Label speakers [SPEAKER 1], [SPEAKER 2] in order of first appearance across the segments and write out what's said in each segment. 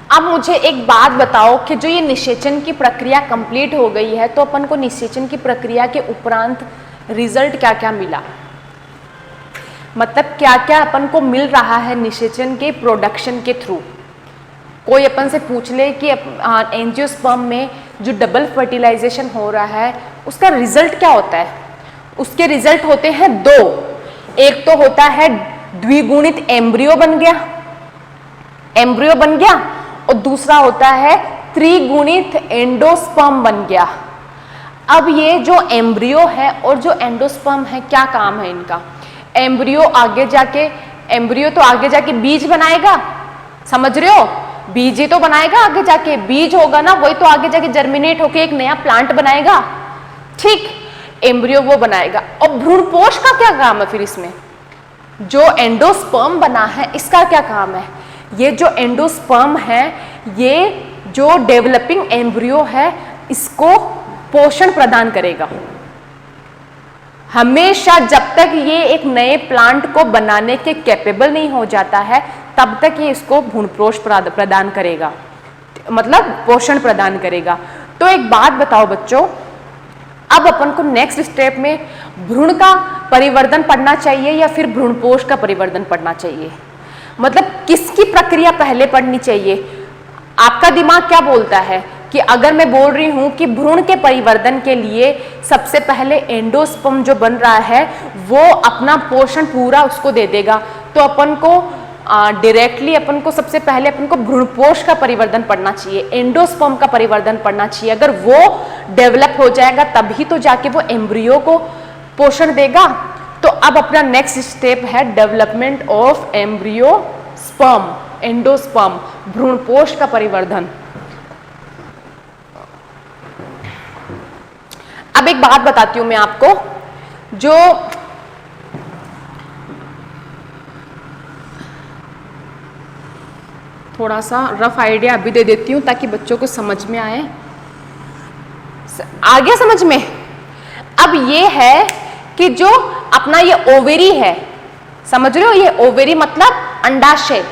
[SPEAKER 1] अब मुझे एक बात बताओ कि जो ये निषेचन की प्रक्रिया कंप्लीट हो गई है, तो अपन को निषेचन की प्रक्रिया के उपरांत रिजल्ट क्या क्या मिला, मतलब क्या क्या अपन को मिल रहा है निषेचन के प्रोडक्शन के थ्रू। कोई अपन से पूछ ले कि एंजियोस्पर्म में जो डबल फर्टिलाइजेशन हो रहा है उसका रिजल्ट क्या होता है, उसके रिजल्ट होते हैं दो। एक तो होता है द्विगुणित एम्ब्रियो बन गया, एम्ब्रियो बन गया, और दूसरा होता है त्रिगुणित एंडोस्पर्म बन गया। अब ये जो एम्ब्रियो है और जो एंडोस्पर्म है, क्या काम है इनका। एम्ब्रियो आगे जाके, एम्ब्रियो तो आगे जाके बीज बनाएगा, समझ रहे हो, बीज ही तो बनाएगा आगे जाके, बीज होगा ना, वही तो आगे जाके जर्मिनेट होके एक नया प्लांट बनाएगा, ठीक, एम्ब्रियो वो बनाएगा। और भ्रूणपोष का क्या काम है फिर इसमें, जो एंडोस्पर्म बना है इसका क्या काम है। ये जो एंडोस्पर्म है, ये जो डेवलपिंग एम्ब्रियो है, इसको पोषण प्रदान करेगा हमेशा। जब तक ये एक नए प्लांट को बनाने के कैपेबल नहीं हो जाता है, तब तक ये इसको भ्रूणपोष प्रदान करेगा, मतलब पोषण प्रदान करेगा। तो एक बात बताओ बच्चों, अब अपन को नेक्स्ट स्टेप में भ्रूण का परिवर्धन पढ़ना चाहिए या फिर भ्रूणपोष का परिवर्धन पढ़ना चाहिए, मतलब किसकी प्रक्रिया पहले पढ़नी चाहिए। आपका दिमाग क्या बोलता है कि अगर मैं बोल रही हूं कि भ्रूण के परिवर्धन के लिए सबसे पहले एंडोस्पर्म जो बन रहा है वो अपना पोषण पूरा उसको दे देगा, तो अपन को डायरेक्टली अपन को सबसे पहले अपन को भ्रूणपोष का परिवर्धन पढ़ना चाहिए, एंडोस्पर्म का परिवर्धन पढ़ना चाहिए। अगर वो डेवलप हो जाएगा तभी तो जाके वो एम्ब्रियो को पोषण देगा। तो अब अपना नेक्स्ट स्टेप है development of embryo sperm, endosperm, भ्रूणपोष का परिवर्धन। अब एक बात बताती हूं मैं आपको, जो थोड़ा सा रफ आइडिया अभी दे देती हूं ताकि बच्चों को समझ में आए। आ गया समझ में। अब ये है कि जो अपना ये ओवेरी है, समझ रहे हो, ये ओवेरी मतलब अंडाशय,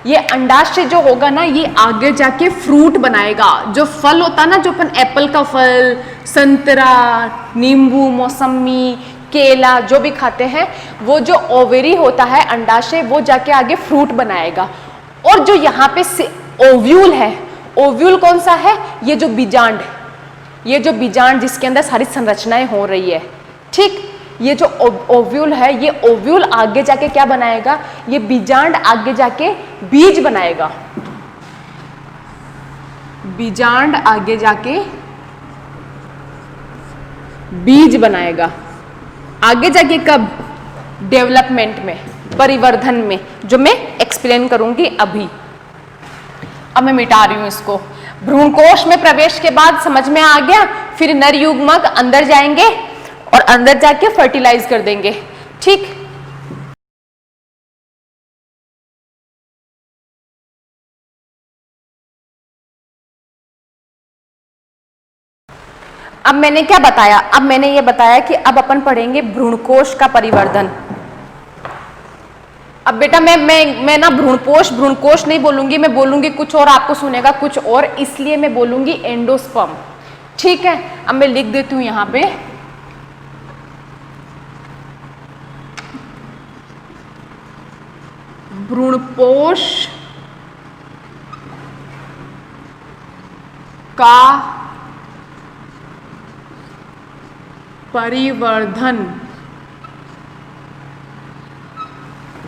[SPEAKER 1] ये अंडाशय जो होगा ना, ये आगे जाके फ्रूट बनाएगा। जो फल होता है ना, जो अपन एप्पल का फल, संतरा, नींबू, मौसमी, केला जो भी खाते हैं, वो जो ओवेरी होता है अंडाशय, वो जाके आगे फ्रूट बनाएगा। और जो यहाँ पे ओव्यूल है, ओव्यूल कौन सा है, ये जो बीजांड, ये जो बीजांड जिसके अंदर सारी संरचनाएं हो रही है, ठीक, ये जो ओव्यूल है, ये ओव्यूल आगे जाके क्या बनाएगा, ये बीजांड आगे जाके बीज बनाएगा, बीजांड आगे जाके बीज बनाएगा, आगे जाके कब, डेवलपमेंट में, परिवर्धन में, जो मैं एक्सप्लेन करूंगी अभी। अब मैं मिटा रही हूं इसको। भ्रूणकोश में प्रवेश के बाद समझ में आ गया, फिर नर युग्मक अंदर जाएंगे और अंदर जाके फर्टिलाइज कर देंगे, ठीक। अब मैंने क्या बताया, अब मैंने ये बताया कि अब अपन पढ़ेंगे भ्रूणकोश का परिवर्धन। अब बेटा मैं ना भ्रूणकोश नहीं बोलूंगी, मैं बोलूंगी कुछ और, आपको सुनेगा कुछ और, इसलिए मैं बोलूंगी एंडोस्पर्म, ठीक है। अब मैं लिख देती हूं यहां पे, भ्रूणकोश का परिवर्धन,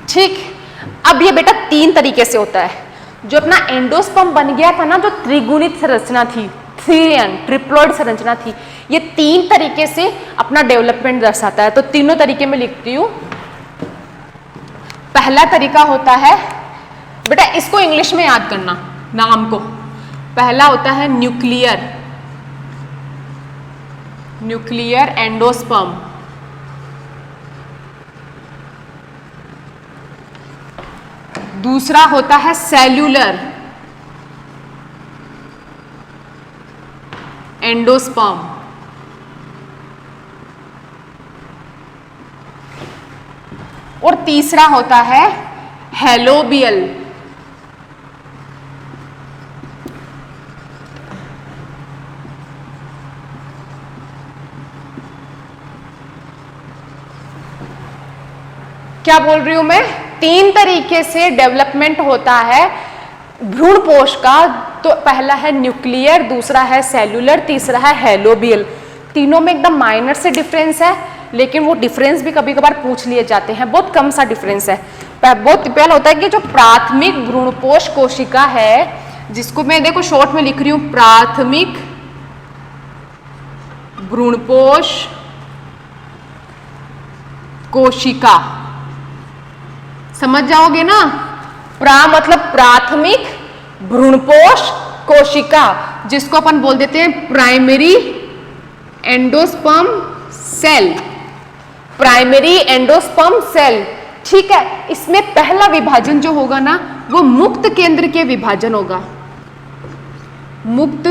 [SPEAKER 1] ठीक। अब ये बेटा तीन तरीके से होता है। जो अपना एंडोस्पर्म बन गया था ना, जो त्रिगुणित संरचना थी, ट्रिप्लॉइड संरचना थी, ये तीन तरीके से अपना डेवलपमेंट दर्शाता है। तो तीनों तरीके में लिखती हूं। पहला तरीका होता है, बेटा इसको इंग्लिश में याद करना नाम को, पहला होता है न्यूक्लियर एंडोस्पर्म, दूसरा होता है सेल्यूलर एंडोस्पर्म, और तीसरा होता है हेलोबियल क्या बोल रही हूं मैं? 3 तरीके से डेवलपमेंट होता है भ्रूणपोष का। तो पहला है न्यूक्लियर, दूसरा है सेल्यूलर, तीसरा है हेलोबियल। तीनों में एकदम माइनर से डिफरेंस है, लेकिन वो डिफरेंस भी कभी कभार पूछ लिए जाते हैं, बहुत कम सा डिफरेंस है। बहुत पहला होता है कि जो प्राथमिक भ्रूणपोष कोशिका है, जिसको मैं देखो शॉर्ट में लिख रही हूं प्राथमिक भ्रूणपोष कोशिका, समझ जाओगे ना? मतलब प्राथमिक भ्रूणपोष कोशिका, जिसको अपन बोल देते हैं primary endosperm cell. Primary endosperm cell, ठीक है। इसमें पहला विभाजन जो होगा ना, वो मुक्त केंद्र के विभाजन होगा। मुक्त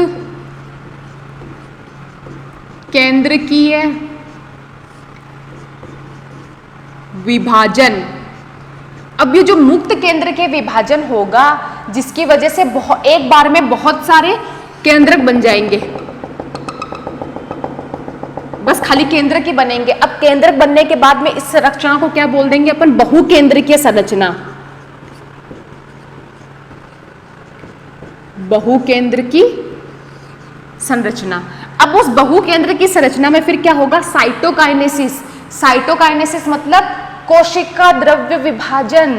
[SPEAKER 1] केंद्रकीय विभाजन। अब ये जो मुक्त केंद्र के विभाजन होगा, जिसकी वजह से एक बार में बहुत सारे केंद्रक बन जाएंगे, बस खाली केंद्रक ही बनेंगे। अब केंद्रक बनने के बाद में इस संरचना को क्या बोल देंगे अपन? बहुकेंद्रकीय संरचना। बहुकेंद्र की संरचना। अब उस बहुकेंद्र की संरचना में फिर क्या होगा? साइटोकाइनेसिस। साइटोकाइनेसिस मतलब कोशिका द्रव्य विभाजन।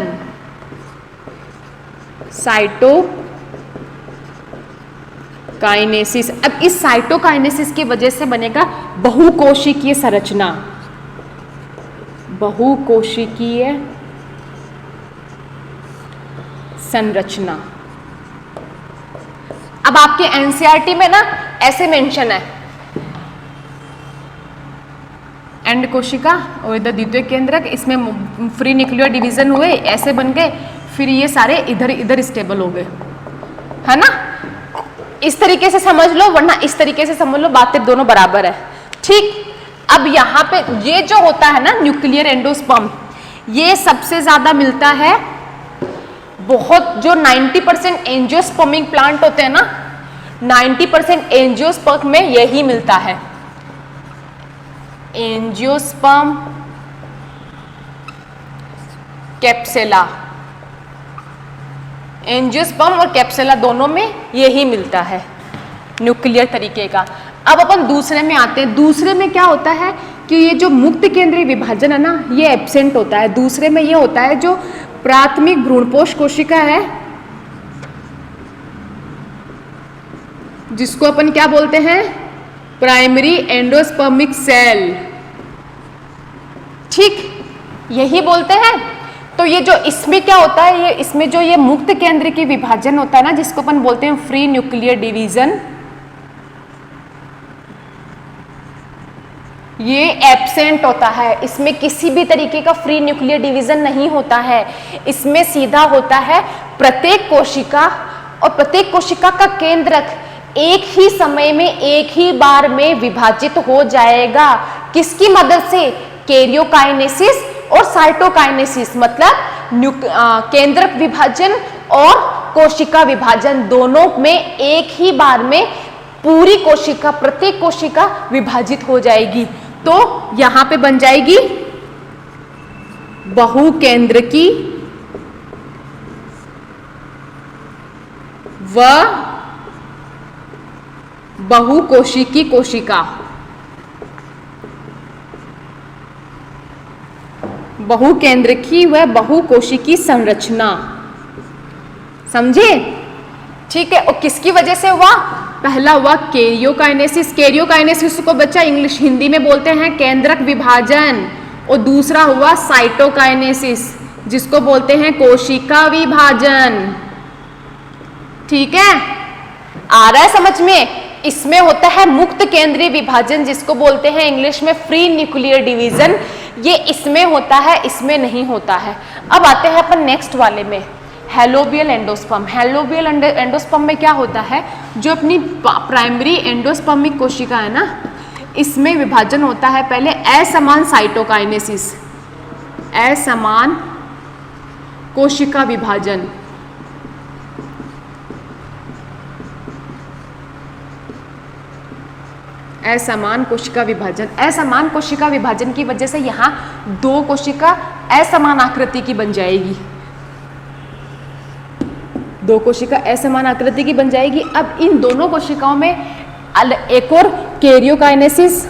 [SPEAKER 1] साइटोकाइनेसिस। अब इस साइटोकाइनेसिस की वजह से बनेगा बहुकोशिकीय संरचना। बहुकोशिकीय संरचना। अब आपके एनसीईआरटी में ना ऐसे मेंशन है, एंड कोशिका और इधर द्वितीय केंद्रक, इसमें फ्री न्यूक्लियर डिवीजन हुए, ऐसे बन गए, फिर ये सारे इधर इधर स्टेबल हो गए, है ना? इस तरीके से समझ लो, वरना इस तरीके से समझ लो, बातें दोनों बराबर है, ठीक। अब यहाँ पे ये जो होता है ना न्यूक्लियर एंडोस्पर्म, ये सबसे ज्यादा मिलता है बहुत, जो 90% एंजियोस्पर्मिक प्लांट होते हैं ना, 90% एंजियोस्पर्म में यही मिलता है। एंजियोस्पर्म कैप्सुला, एंजियोस्पर्म और कैप्सुला दोनों में यही मिलता है न्यूक्लियर तरीके का। अब अपन दूसरे में आते हैं। दूसरे में क्या होता है कि ये जो मुक्त केंद्रीय विभाजन है ना, ये एब्सेंट होता है। दूसरे में ये होता है जो प्राथमिक भ्रूणपोष कोशिका है, जिसको अपन क्या बोलते हैं? प्राइमरी एंडोस्पर्मिक सेल, ठीक, यही बोलते हैं। तो ये जो इसमें क्या होता है, ये इसमें जो ये मुक्त केंद्र की विभाजन होता है ना, जिसको अपन बोलते हैं फ्री न्यूक्लियर डिवीजन, ये एब्सेंट होता है। इसमें किसी भी तरीके का फ्री न्यूक्लियर डिवीजन नहीं होता है। इसमें सीधा होता है प्रत्येक कोशिका और प्रत्येक कोशिका का केंद्रक एक ही समय में एक ही बार में विभाजित हो जाएगा। किसकी मदद से? कैरियोकाइनेसिस और साइटोकाइनेसिस, मतलब केंद्रक विभाजन और कोशिका विभाजन, दोनों में एक ही बार में पूरी कोशिका, प्रत्येक कोशिका विभाजित हो जाएगी। तो यहां पे बन जाएगी बहुकेंद्रकी व बहुकोशिकी कोशिका। बहुकेंद्रकी व बहुकोशिकी संरचना, समझे? ठीक है। और किसकी वजह से हुआ? पहला हुआ कैरियोकाइनेसिस। कैरियोकाइनेसिस को बच्चा इंग्लिश हिंदी में बोलते हैं केंद्रक विभाजन। और दूसरा हुआ साइटोकाइनेसिस, जिसको बोलते हैं कोशिका विभाजन। ठीक है, आ रहा है समझ में? इसमें होता है मुक्त केंद्रीय विभाजन, जिसको बोलते हैं इंग्लिश में फ्री न्यूक्लियर डिवीजन। ये इसमें होता है, इसमें नहीं होता है। अब आते हैं अपन नेक्स्ट वाले में, हेलोबियल एंडोस्पर्म। हेलोबियल एंडोस्पर्म में क्या होता है? जो अपनी प्राइमरी एंडोस्पर्मिक कोशिका है ना, इसमें विभाजन होता है पहले असमान साइटोकाइनेसिस, असमान कोशिका विभाजन। असमान कोशिका विभाजन, असमान कोशिका विभाजन की वजह से यहाँ दो कोशिका असमान आकृति की बन जाएगी, दो कोशिका असमान आकृति की बन जाएगी। अब इन दोनों कोशिकाओं में एक और कैरियोकाइनेसिस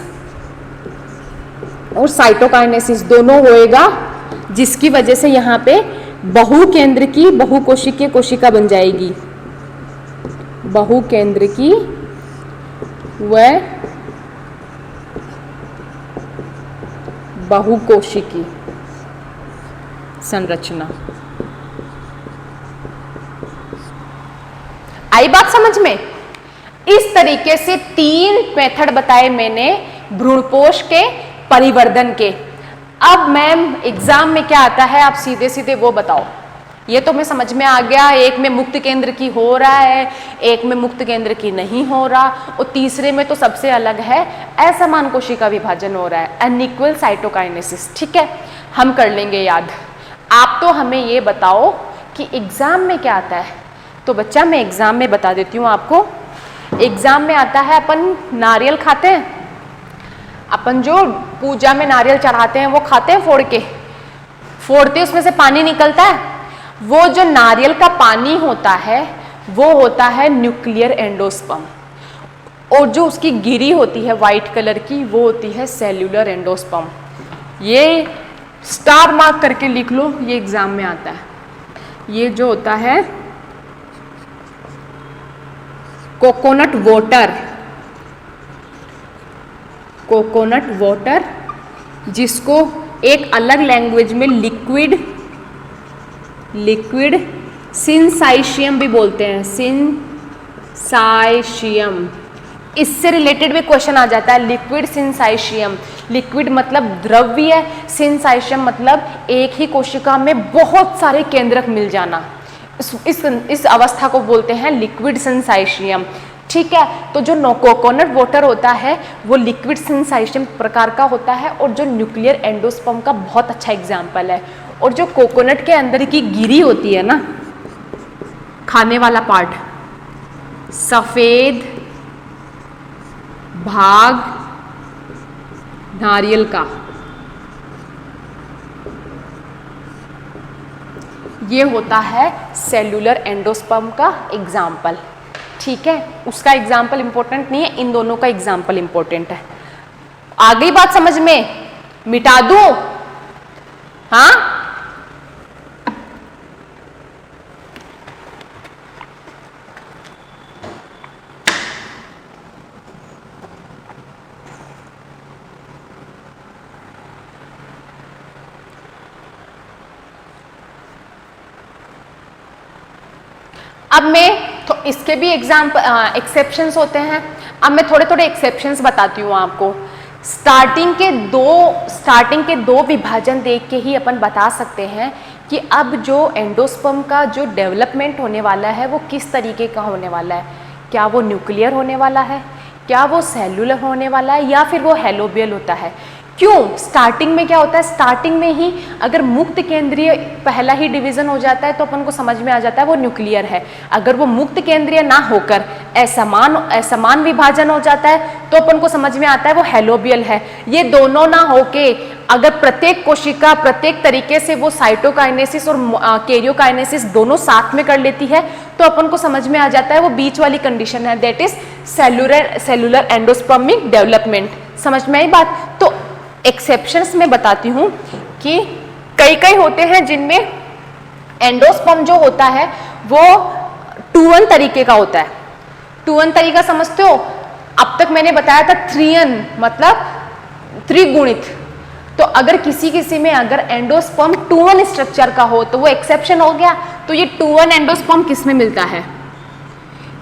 [SPEAKER 1] और साइटोकाइनेसिस दोनों होएगा, जिसकी वजह से यहाँ पे बहुकेंद्र की बहुकोशिकीय कोशिका बन जाएगी, बहुकेंद्र की व बहुकोशिकी संरचना। आई बात समझ में? इस तरीके से 3 मेथड बताए मैंने भ्रूणपोष के परिवर्धन के। अब मैम एग्जाम में क्या आता है, आप सीधे सीधे वो बताओ। ये तो मैं समझ में आ गया, एक में मुक्त केंद्र की हो रहा है, एक में मुक्त केंद्र की नहीं हो रहा, और तीसरे में तो सबसे अलग है, असमान कोशिका विभाजन हो रहा है, अनइक्वल साइटोकाइनेसिस। ठीक है, हम कर लेंगे याद। आप तो हमें ये बताओ कि एग्जाम में क्या आता है। तो बच्चा मैं एग्जाम में बता देती हूँ आपको। एग्जाम में आता है, अपन नारियल खाते हैं, अपन जो पूजा में नारियल चढ़ाते हैं वो खाते हैं, फोड़ते उसमें से पानी निकलता है। वो जो नारियल का पानी होता है वो होता है न्यूक्लियर एंडोस्पर्म, और जो उसकी गिरी होती है वाइट कलर की वो होती है सेल्यूलर एंडोस्पर्म। ये स्टार मार्क करके लिख लो, ये एग्जाम में आता है। ये जो होता है कोकोनट वाटर, जिसको एक अलग लैंग्वेज में लिक्विड सिंसाइशियम भी बोलते हैं, सिंसाइशियम। इससे रिलेटेड भी क्वेश्चन आ जाता है, लिक्विड सिंसाइशियम। लिक्विड मतलब द्रव्य, सिंसाइशियम मतलब एक ही कोशिका में बहुत सारे केंद्रक मिल जाना। इस अवस्था को बोलते हैं लिक्विड सिंसाइशियम। ठीक है, तो जो कोकोनट वाटर होता है वो लिक्विड सिंसाइशियम प्रकार का होता है, और जो न्यूक्लियर एंडोस्पर्म का बहुत अच्छा एग्जाम्पल है। और जो कोकोनट के अंदर की गिरी होती है ना, खाने वाला पार्ट, सफेद भाग नारियल का, ये होता है सेल्यूलर एंडोस्पर्म का एग्जाम्पल। ठीक है, उसका एग्जाम्पल इंपॉर्टेंट नहीं है, इन दोनों का एग्जाम्पल इंपॉर्टेंट है। आ गई बात समझ में? मिटा दूं? हाँ, अब मैं तो इसके भी एक्सेप्शंस होते हैं। अब मैं थोड़े थोड़े एक्सेप्शंस बताती हूँ आपको। स्टार्टिंग के दो विभाजन देख के ही अपन बता सकते हैं कि अब जो एंडोस्पर्म का जो डेवलपमेंट होने वाला है वो किस तरीके का होने वाला है। क्या वो न्यूक्लियर होने वाला है, क्या वो सेलुलर होने वाला है, या फिर वो हेलोबियल होता है। क्यों? स्टार्टिंग में क्या होता है, स्टार्टिंग में ही अगर मुक्त केंद्रीय पहला ही डिवीजन हो जाता है तो अपन को समझ में आ जाता है वो न्यूक्लियर है। अगर वो मुक्त केंद्रीय ना होकर असमान विभाजन हो जाता है तो अपन को समझ में आता है वो हेलोबियल है। ये दोनों ना होके अगर प्रत्येक कोशिका प्रत्येक तरीके से वो साइटोकाइनेसिस और कैरियोकाइनेसिस दोनों साथ में कर लेती है तो अपन को समझ में आ जाता है वो बीच वाली कंडीशन है, that is cellular endospermic development. समझ में आई बात? तो एक्सेप्शंस में बताती हूँ कि कई होते हैं जिनमें एंडोस्पर्म जो होता है वो 2-1 तरीके का होता है। 2-1 तरीका समझते हो? अब तक मैंने बताया था 3-N मतलब त्रिगुणित। तो अगर किसी में अगर एंडोस्पर्म 2-1 स्ट्रक्चर का हो तो वो एक्सेप्शन हो गया। तो ये 2-1 एंडोस्पर्म किस में मिलता है?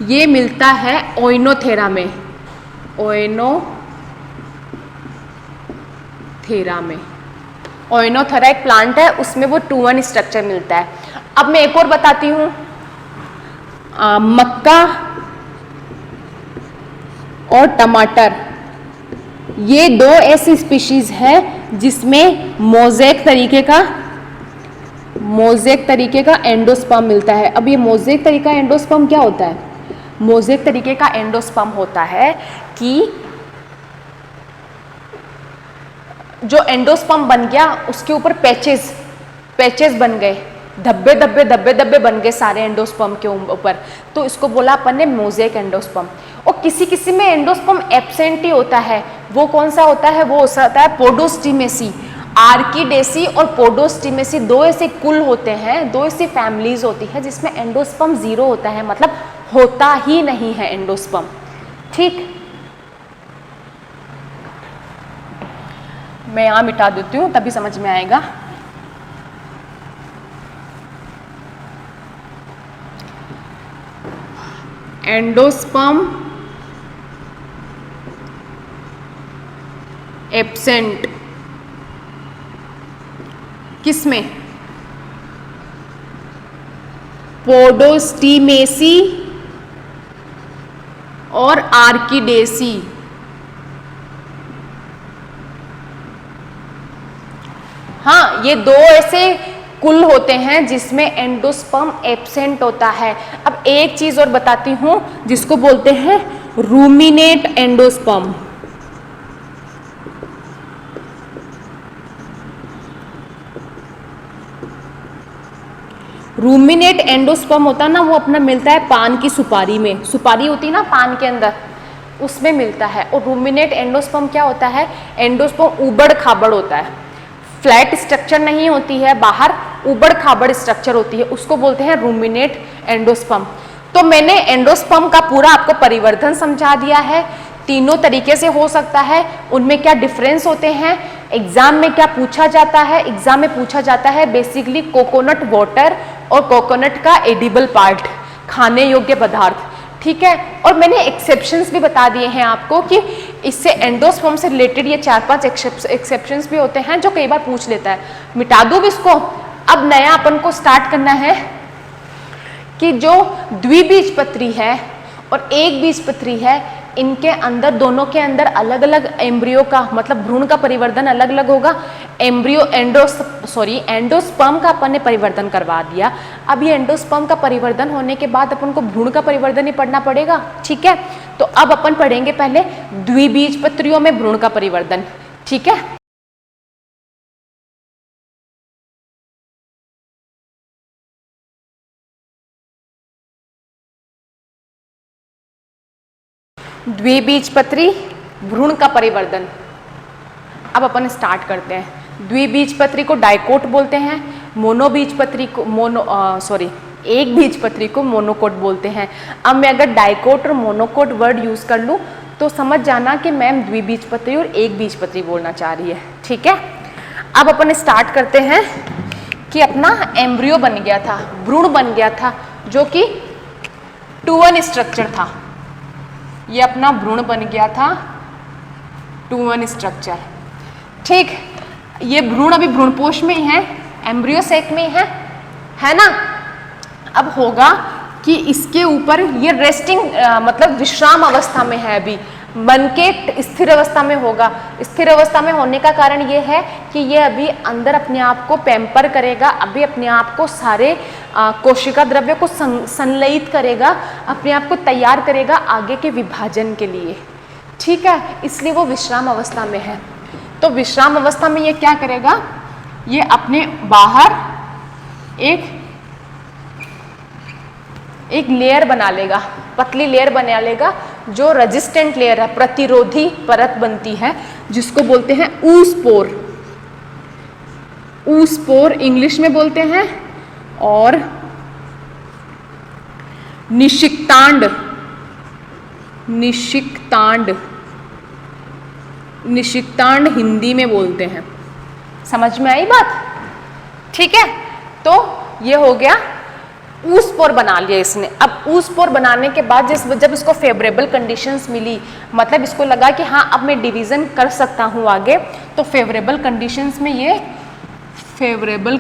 [SPEAKER 1] ये मिलता है ओइनोथेरा में, ओइनोथेरा एक प्लांट है, उसमें वो 2-1 स्ट्रक्चर मिलता है। अब मैं एक और बताती हूँ, मक्का और टमाटर, ये 2 ऐसी स्पीशीज है जिसमें मोज़ेक तरीके का एंडोस्पर्म मिलता है। अब ये मोज़ेक तरीका एंडोस्पर्म क्या होता है? मोज़ेक तरीके का एंडोस्पर्म होता है कि जो एंडोस्पर्म बन गया उसके ऊपर पैचेस बन गए, धब्बे धब्बे धब्बे धब्बे बन गए सारे एंडोस्पर्म के ऊपर, तो इसको बोला अपन ने मोज़ेक एंडोस्पर्म। और किसी किसी में एंडोस्पर्म एब्सेंट ही होता है, वो कौन सा होता है, वो होता है पोडोस्टिमेसी। आर्किडेसी और पोडोस्टिमेसी दो ऐसे कुल होते हैं, दो ऐसी फैमिलीज होती है जिसमें एंडोस्पर्म जीरो होता है, मतलब होता ही नहीं है एंडोस्पर्म। ठीक, मैं यहां मिटा देती हूं तभी समझ में आएगा। एंडोस्पर्म एब्सेंट किसमें, पोडोस्टिमेसी और आर्किडेसी। हाँ, ये दो ऐसे कुल होते हैं जिसमें एंडोस्पर्म एब्सेंट होता है। अब एक चीज और बताती हूं जिसको बोलते हैं रूमिनेट एंडोस्पर्म। रूमिनेट एंडोस्पर्म होता है ना, वो अपना मिलता है पान की सुपारी में, सुपारी होती है ना पान के अंदर, उसमें मिलता है। और रूमिनेट एंडोस्पर्म क्या होता है, एंडोस्पर्म उबड़ खाबड़ होता है, फ्लैट स्ट्रक्चर नहीं होती है, बाहर उबड़ खाबड़ स्ट्रक्चर होती है, उसको बोलते हैं रूमिनेट एंडोस्पर्म। तो मैंने एंडोस्पर्म का पूरा आपको परिवर्धन समझा दिया है, तीनों तरीके से हो सकता है, उनमें क्या डिफरेंस होते हैं, एग्जाम में क्या पूछा जाता है। एग्जाम में पूछा जाता है बेसिकली कोकोनट वाटर और कोकोनट का एडिबल पार्ट, खाने योग्य पदार्थ, ठीक है। और मैंने एक्सेप्शंस भी बता दिए हैं आपको कि इससे एंडोस्पर्म से रिलेटेड ये 4-5 एक्सेप्शंस भी होते हैं जो कई बार पूछ लेता है। मिटा दूं इसको। अब नया अपन को स्टार्ट करना है कि जो द्विबीजपत्री है और एक बीजपत्री है, इनके अंदर, दोनों के अंदर अलग अलग एम्ब्रियो का, मतलब भ्रूण का परिवर्तन अलग अलग होगा। एंडोस्पर्म का अपन ने परिवर्तन करवा दिया। अब ये एंडोस्पर्म का परिवर्तन होने के बाद अपन को भ्रूण का परिवर्तन ही पढ़ना पड़ेगा, ठीक है। तो अब अपन पढ़ेंगे पहले द्विबीजपत्रियों में भ्रूण का परिवर्तन, ठीक है। द्विबीजपत्री भ्रूण का परिवर्तन अब अपन स्टार्ट करते हैं। द्विबीजपत्री को डाइकोट बोलते हैं, मोनोबीजपत्री को एक बीजपत्री को मोनोकोट बोलते हैं। अब मैं अगर डाइकोट और मोनोकोट वर्ड यूज कर लूं तो समझ जाना कि मैम द्विबीजपत्री और एक बीजपत्री बोलना चाह रही है, ठीक है। अब अपन स्टार्ट करते हैं कि अपना एम्ब्रियो बन गया था, भ्रूण बन गया था, जो कि 2-1 स्ट्रक्चर था। ये अपना भ्रूण बन गया था 2-1 स्ट्रक्चर, ठीक। ये भ्रूण अभी भ्रूणपोष में ही है, एम्ब्रियो सेक में है ना। अब होगा कि इसके ऊपर ये रेस्टिंग मतलब विश्राम अवस्था में है, अभी बन के स्थिर अवस्था में होगा। स्थिर अवस्था में होने का कारण ये है कि ये अभी अंदर अपने आप को पैम्पर करेगा, अभी अपने आप को सारे कोशिका द्रव्य को संलयित करेगा, अपने आप को तैयार करेगा आगे के विभाजन के लिए, ठीक है। इसलिए वो विश्राम अवस्था में है। तो विश्राम अवस्था में ये क्या करेगा, ये अपने बाहर एक लेयर बना लेगा, पतली लेयर बना लेगा, जो रेजिस्टेंट लेयर है, प्रतिरोधी परत बनती है, जिसको बोलते हैं ऊस्पोर। ऊस्पोर इंग्लिश में बोलते हैं, और निषिक्तांड हिंदी में बोलते हैं। समझ में आई बात, ठीक है। तो ये हो गया, ऊस्पोर बना लिया इसने। अब ऊस्पोर बनाने के बाद जब इसको फेवरेबल कंडीशंस मिली, मतलब इसको लगा कि हाँ अब मैं डिवीजन कर सकता हूँ आगे, तो फेवरेबल कंडीशंस में ये फेवरेबल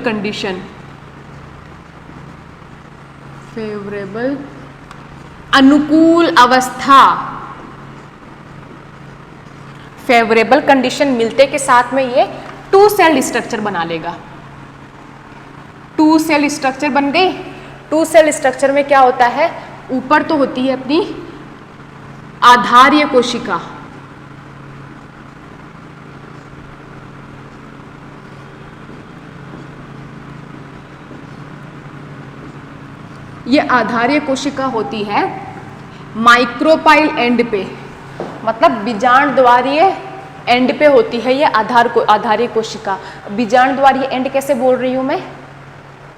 [SPEAKER 1] अनुकूल अवस्था, फेवरेबल कंडीशन मिलते के साथ में ये 2 सेल स्ट्रक्चर बना लेगा। 2 सेल स्ट्रक्चर बन गई। 2 सेल स्ट्रक्चर में क्या होता है, ऊपर तो होती है अपनी आधार्य कोशिका, ये आधार्य कोशिका होती है माइक्रोपाइल एंड पे, मतलब बीजांड द्वारीय एंड पे होती है ये आधार्य कोशिका। बीजांड द्वारीय एंड कैसे बोल रही हूँ मैं,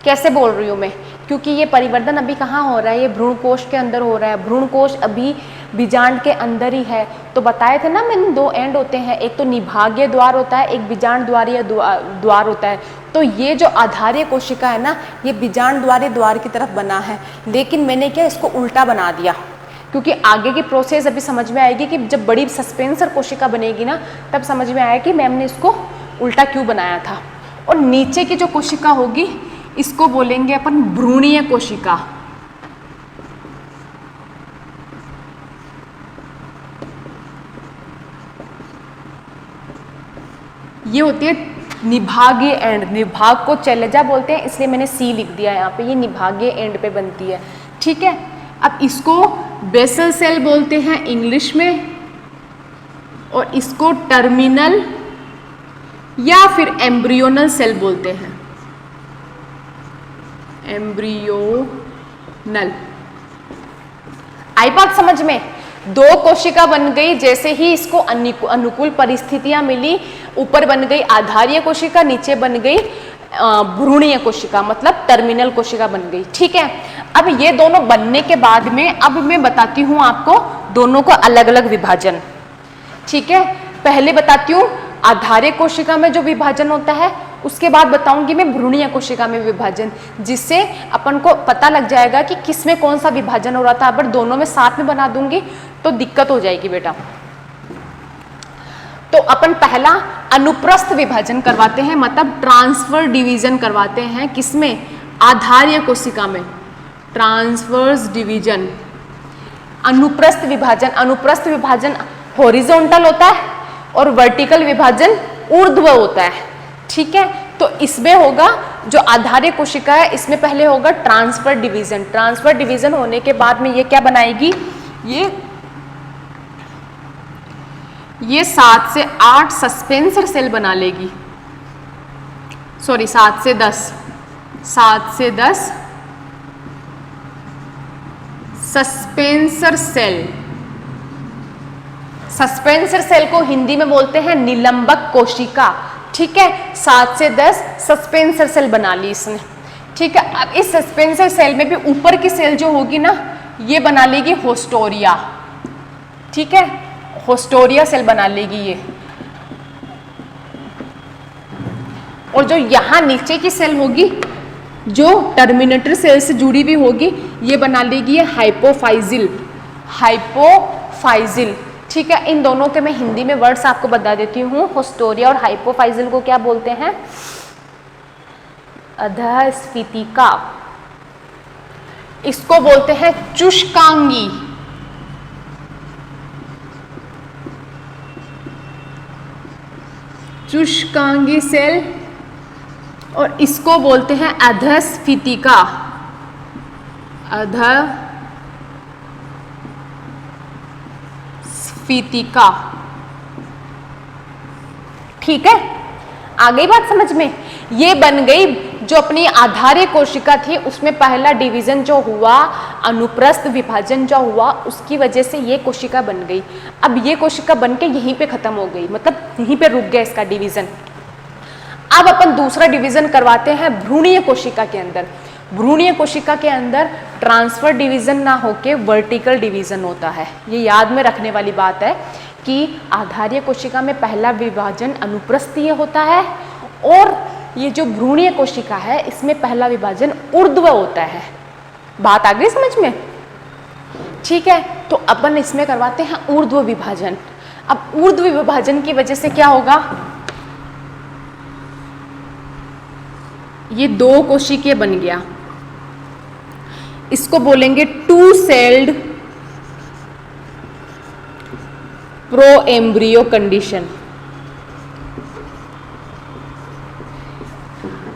[SPEAKER 1] कैसे बोल रही हूँ मैं, क्योंकि ये परिवर्तन अभी कहाँ हो रहा है, ये भ्रूण कोश के अंदर हो रहा है। भ्रूण कोश अभी बीजांड के अंदर ही है। तो बताए थे ना मैंने, दो एंड होते हैं, एक तो निभागीय द्वार होता है, एक बीजांड द्वारीय द्वार होता है। तो ये जो आधार्य कोशिका है ना, ये बीजांड द्वारीय द्वार की तरफ बना है, लेकिन मैंने क्या इसको उल्टा बना दिया, क्योंकि आगे की प्रोसेस अभी समझ में आएगी कि जब बड़ी सस्पेंसर कोशिका बनेगी ना, तब समझ में आया कि मैम ने इसको उल्टा क्यों बनाया था। और नीचे की जो कोशिका होगी इसको बोलेंगे अपन भ्रूणीय कोशिका। ये होती है निभागीय एंड, निभाग को चैलेजा बोलते हैं, इसलिए मैंने सी लिख दिया यहाँ पे, ये निभागीय एंड पे बनती है। ठीक है, अब इसको बेसल सेल बोलते हैं इंग्लिश में, और इसको टर्मिनल या फिर एम्ब्रियोनल सेल बोलते हैं, एम्ब्रियोनल। आई बात समझ में? दो कोशिका बन गई, जैसे ही इसको अनुकूल परिस्थितियां मिली, ऊपर बन गई आधार्य कोशिका, नीचे बन गई भ्रूणीय कोशिका, मतलब टर्मिनल कोशिका बन गई। ठीक है, अब ये दोनों बनने के बाद में अब मैं बताती हूँ आपको दोनों को अलग अलग विभाजन। ठीक है, पहले बताती हूँ आधार्य कोशिका में जो विभाजन होता है, उसके बाद बताऊंगी मैं भ्रूणीय कोशिका में विभाजन, जिससे अपन को पता लग जाएगा कि किस में कौन सा विभाजन हो रहा था। अगर दोनों में साथ में बना दूंगी तो दिक्कत हो जाएगी बेटा। तो अपन पहला अनुप्रस्थ विभाजन करवाते हैं, मतलब ट्रांसफर डिवीजन करवाते हैं, किसमें? आधार्य कोशिका में, ट्रांसवर्स डिवीजन। अनुप्रस्थ विभाजन, अनुप्रस्थ विभाजन हॉरिजॉन्टल होता है और वर्टिकल विभाजन ऊर्ध्व होता है। ठीक है, तो इसमें होगा जो आधार्य कोशिका है, इसमें पहले होगा ट्रांसफर डिवीजन। ट्रांसफर डिवीजन होने के बाद में ये क्या बनाएगी, ये 7 से 8 सस्पेंसर सेल बना लेगी, सॉरी 7 से 10 सस्पेंसर सेल। सस्पेंसर सेल को हिंदी में बोलते हैं निलंबक कोशिका। ठीक है, 7 से 10 सस्पेंसर सेल बना ली इसने। ठीक है, अब इस सस्पेंसर सेल में भी ऊपर की सेल जो होगी ना, ये बना लेगी होस्टोरिया। ठीक है, होस्टोरिया सेल बना लेगी ये। और जो यहां नीचे की सेल होगी, जो टर्मिनेटर सेल से जुड़ी हुई होगी, ये बना लेगी ये हाइपोफाइजिल। हाइपोफाइजिल। ठीक है, इन दोनों के मैं हिंदी में वर्ड्स आपको बता देती हूँ। होस्टोरिया और हाइपोफाइजिल को क्या बोलते हैं? अधस्फीतिका। इसको बोलते हैं चुष्कांगी। चुष्कांगी सेल, और इसको बोलते हैं अधस्फीतिका। अधस्फीतिका। ठीक है, आ गई बात समझ में? ये बन गई जो अपनी आधार्य कोशिका थी, उसमें पहला डिवीजन जो हुआ, अनुप्रस्थ विभाजन जो हुआ, उसकी वजह से ये कोशिका बन गई। अब ये कोशिका बन के यहीं पे खत्म हो गई, मतलब यहीं पे रुक गया इसका डिवीजन। अब अपन दूसरा डिवीजन करवाते हैं भ्रूणीय कोशिका के अंदर। भ्रूणीय कोशिका के अंदर ट्रांसफर डिवीजन ना होके वर्टिकल डिवीजन होता है। ये याद में रखने वाली बात है कि आधार्य कोशिका में पहला विभाजन अनुप्रस्थीय होता है, और ये जो भ्रूणीय कोशिका है, इसमें पहला विभाजन ऊर्ध्व होता है। बात आ गई समझ में? ठीक है, तो अपन इसमें करवाते हैं ऊर्ध्व विभाजन। अब ऊर्ध्व विभाजन की वजह से क्या होगा, ये दो कोशिकीय बन गया, इसको बोलेंगे टू सेल्ड प्रोएम्ब्रियो कंडीशन,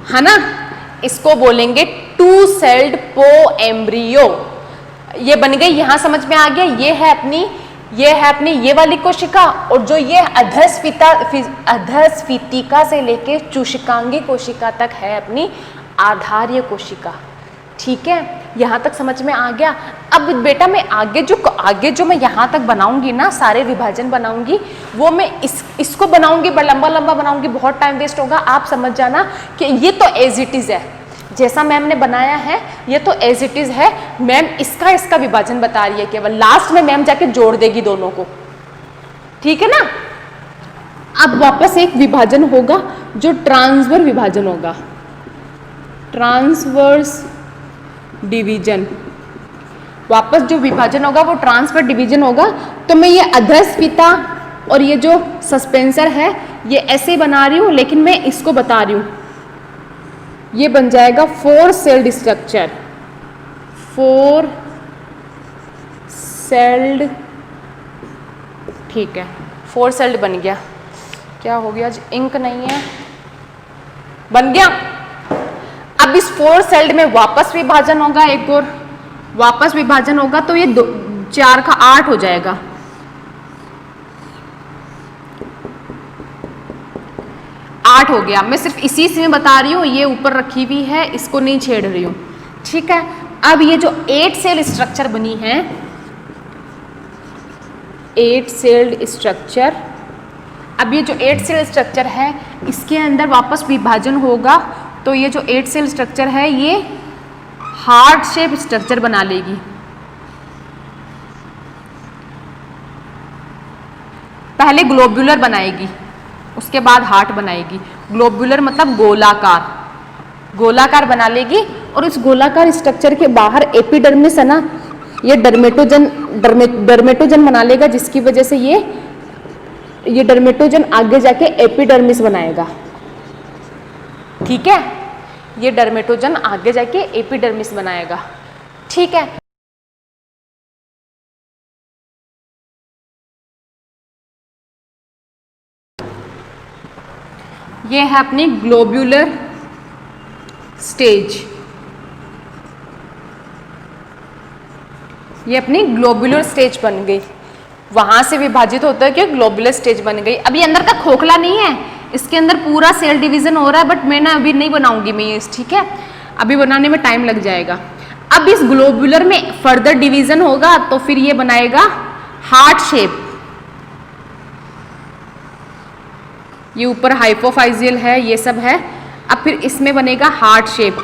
[SPEAKER 1] है ना? इसको बोलेंगे टू सेल्ड प्रोएम्ब्रियो। ये बन गई, यहां समझ में आ गया? ये है अपनी ये वाली कोशिका, और जो ये अधस्फीतिका से लेके चुष्कांगी कोशिका तक है अपनी आधार्य कोशिका। ठीक है, यहाँ तक समझ में आ गया। अब बेटा मैं आगे जो मैं यहाँ तक बनाऊंगी ना, सारे विभाजन बनाऊंगी, वो मैं इसको बनाऊंगी, लंबा लंबा बनाऊंगी, बहुत टाइम वेस्ट होगा। आप समझ जाना कि ये तो एज इट इज है, जैसा मैम ने बनाया है ये तो एज इट इज है। मैम इसका विभाजन बता रही है केवल, लास्ट में मैम जाके जोड़ देगी दोनों को, ठीक है ना। अब वापस एक विभाजन होगा जो ट्रांसवर्स विभाजन होगा, ट्रांसवर्स डिवीजन। वापस जो विभाजन होगा वो ट्रांसवर्स डिवीजन होगा। तो मैं ये अधस्फीता और ये जो सस्पेंसर है ये ऐसे बना रही हूं, लेकिन मैं इसको बता रही हूं, ये बन जाएगा 4 सेल्ड स्ट्रक्चर, 4 सेल्ड, ठीक है 4 सेल्ड बन गया। क्या हो गया, आज इंक नहीं है, बन गया। अब इस 4 सेल्ड में वापस विभाजन होगा, एक और वापस विभाजन होगा, तो ये 4 का 8 हो जाएगा। आठ हो गया। मैं सिर्फ इसी से बता रही हूँ, ये ऊपर रखी हुई है, इसको नहीं छेड़ रही हूँ, ठीक है। अब ये जो 8 सेल स्ट्रक्चर बनी है, 8 सेल्ड स्ट्रक्चर, अब ये जो 8 सेल स्ट्रक्चर है इसके अंदर वापस विभाजन होगा, तो ये जो 8 सेल स्ट्रक्चर है ये हार्ट शेप स्ट्रक्चर बना लेगी। पहले ग्लोब्यूलर बनाएगी, उसके बाद हार्ट बनाएगी। ग्लोब्यूलर मतलब गोलाकार, गोलाकार बना लेगी। और इस गोलाकार स्ट्रक्चर के बाहर एपिडर्मिस है ना, ये डर्मेटोजन बना लेगा, जिसकी वजह से ये डर्मेटोजन आगे जाके एपिडर्मिस बनाएगा, ठीक है। ये डर्मेटोजन आगे जाके एपिडर्मिस बनाएगा, ठीक है। ये है अपनी ग्लोब्यूलर स्टेज, ये अपनी ग्लोब्यूलर स्टेज बन गई, वहां से विभाजित होता है कि ग्लोब्यूलर स्टेज बन गई। अभी अंदर का खोखला नहीं है, इसके अंदर पूरा सेल डिवीजन हो रहा है, बट मैं ना अभी नहीं बनाऊंगी मैं ये, ठीक है, अभी बनाने में टाइम लग जाएगा। अब इस ग्लोब्यूलर में फर्दर डिवीजन होगा, तो फिर ये बनाएगा हार्ट शेप। ये ऊपर हाइपोफाइजियल है, ये सब है। अब फिर इसमें बनेगा हार्ट शेप।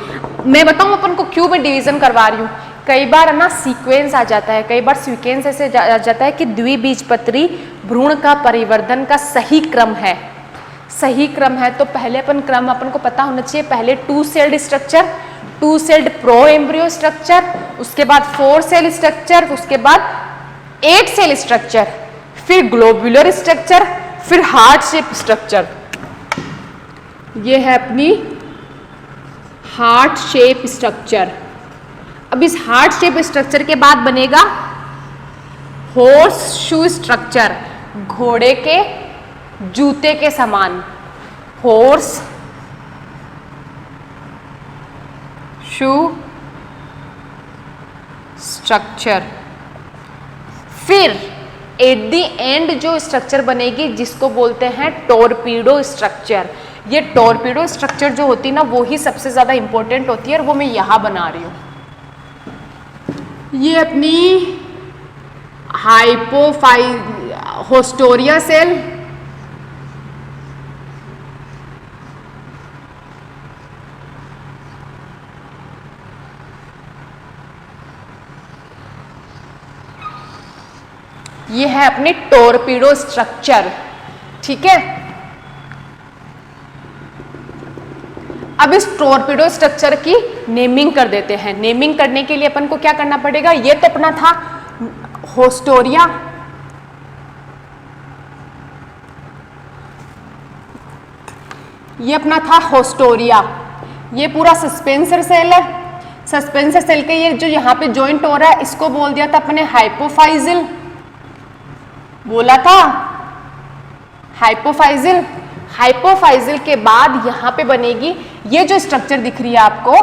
[SPEAKER 1] मैं बताऊं अपन को क्यों मैं डिवीजन करवा रही हूँ, कई बार ना सीक्वेंस आ जाता है, कई बार सीक्वेंस ऐसे आ जाता है कि द्विबीजपत्री भ्रूण का परिवर्धन का सही क्रम है, सही क्रम है। तो पहले क्रम अपन को पता होना चाहिए, पहले 2 sailed structure, 2 sailed pro embryo structure, उसके बाद 4 सेल स्ट्रक्चर, उसके बाद 8 सेल स्ट्रक्चर, फिर ग्लोब्यूलर स्ट्रक्चर, फिर हार्ट शेप स्ट्रक्चर। ये है अपनी हार्ट शेप स्ट्रक्चर। अब इस हार्ट शेप स्ट्रक्चर के बाद बनेगा हॉर्स शू स्ट्रक्चर, घोड़े के जूते के समान, हॉर्स शू स्ट्रक्चर। फिर एट दी एंड जो स्ट्रक्चर बनेगी जिसको बोलते हैं टॉर्पीडो स्ट्रक्चर। ये टॉर्पीडो स्ट्रक्चर जो होती है ना, वो ही सबसे ज्यादा इंपॉर्टेंट होती है, और वो मैं यहां बना रही हूं। ये अपनी होस्टोरिया सेल, ये है अपनी टॉर्पीडो स्ट्रक्चर, ठीक है। अब इस टॉर्पीडो स्ट्रक्चर की नेमिंग कर देते हैं। नेमिंग करने के लिए अपन को क्या करना पड़ेगा, ये तो अपना था होस्टोरिया, ये अपना था होस्टोरिया, ये पूरा सस्पेंसर सेल है। सस्पेंसर सेल के ये जो यहाँ पे जॉइंट हो रहा है, इसको बोल दिया था अपने हाइपोफाइजिल, बोला था हाइपोफाइजिल। हाइपोफाइजिल के बाद यहाँ पे बनेगी ये जो स्ट्रक्चर दिख रही है आपको,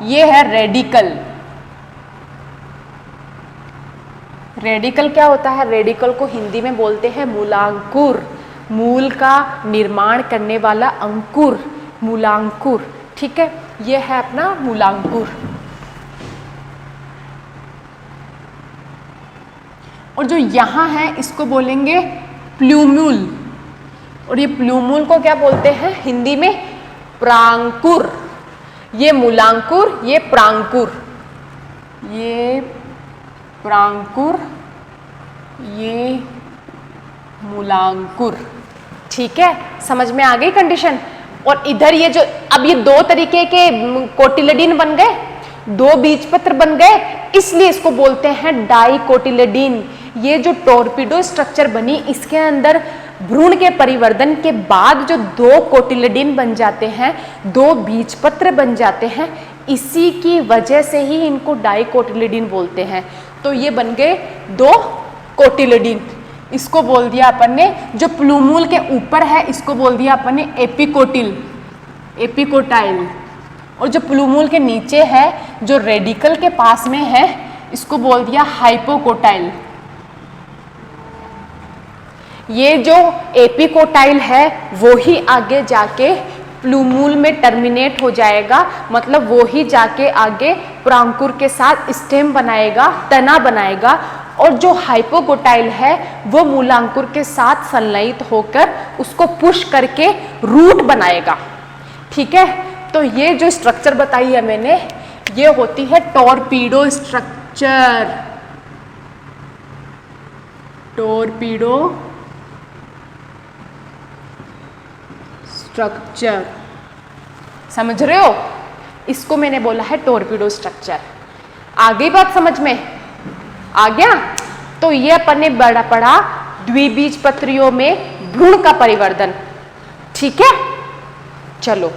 [SPEAKER 1] ये है रेडिकल। रेडिकल क्या होता है, रेडिकल को हिंदी में बोलते हैं मूलांकुर, मूल का निर्माण करने वाला अंकुर, मूलांकुर, ठीक है। ये है अपना मूलांकुर। और जो यहाँ है इसको बोलेंगे प्लूम्यूल, और ये प्लूम्यूल को क्या बोलते हैं हिंदी में? प्रांकुर। ये मूलांकुर, ये प्रांकुर, ये प्रांकुर, ये मूलांकुर। ठीक है, समझ में आ गई कंडीशन। और इधर ये जो अब ये दो तरीके के कोटिलेडीन बन गए, दो बीजपत्र बन गए, इसलिए इसको बोलते हैं डाइकोटिलेडीन। ये जो टॉर्पीडो स्ट्रक्चर बनी, इसके अंदर भ्रूण के परिवर्धन के बाद जो दो कोटिलेडीन बन जाते हैं, दो बीजपत्र बन जाते हैं, इसी की वजह से ही इनको डाइकोटिलेडीन बोलते हैं। तो ये बन गए दो कोटिलेडीन। इसको बोल दिया अपन ने, जो प्लूमूल के ऊपर है इसको बोल दिया अपन ने एपिकोटिल, एपिकोटाइल, और जो प्लूमूल के नीचे है, जो रेडिकल के पास में है, इसको बोल दिया हाइपोकोटाइल। ये जो एपिकोटाइल है वो ही आगे जाके प्लूमूल में टर्मिनेट हो जाएगा, मतलब वो ही जाके आगे प्रांकुर के साथ स्टेम बनाएगा, तना बनाएगा, और जो हाइपोकोटाइल है वो मूलांकुर के साथ संलयित होकर उसको पुश करके रूट बनाएगा। ठीक है, तो ये जो स्ट्रक्चर बताई है मैंने, ये होती है टॉर्पीडो स्ट्रक्चर, टॉर्पीडो स्ट्रक्चर। समझ रहे हो? इसको मैंने बोला है टॉर्पीडो स्ट्रक्चर। आ गई बात समझ में? आ गया? तो ये अपन ने पढ़ा द्विबीजपत्रियों में भ्रूण का परिवर्धन। ठीक है, चलो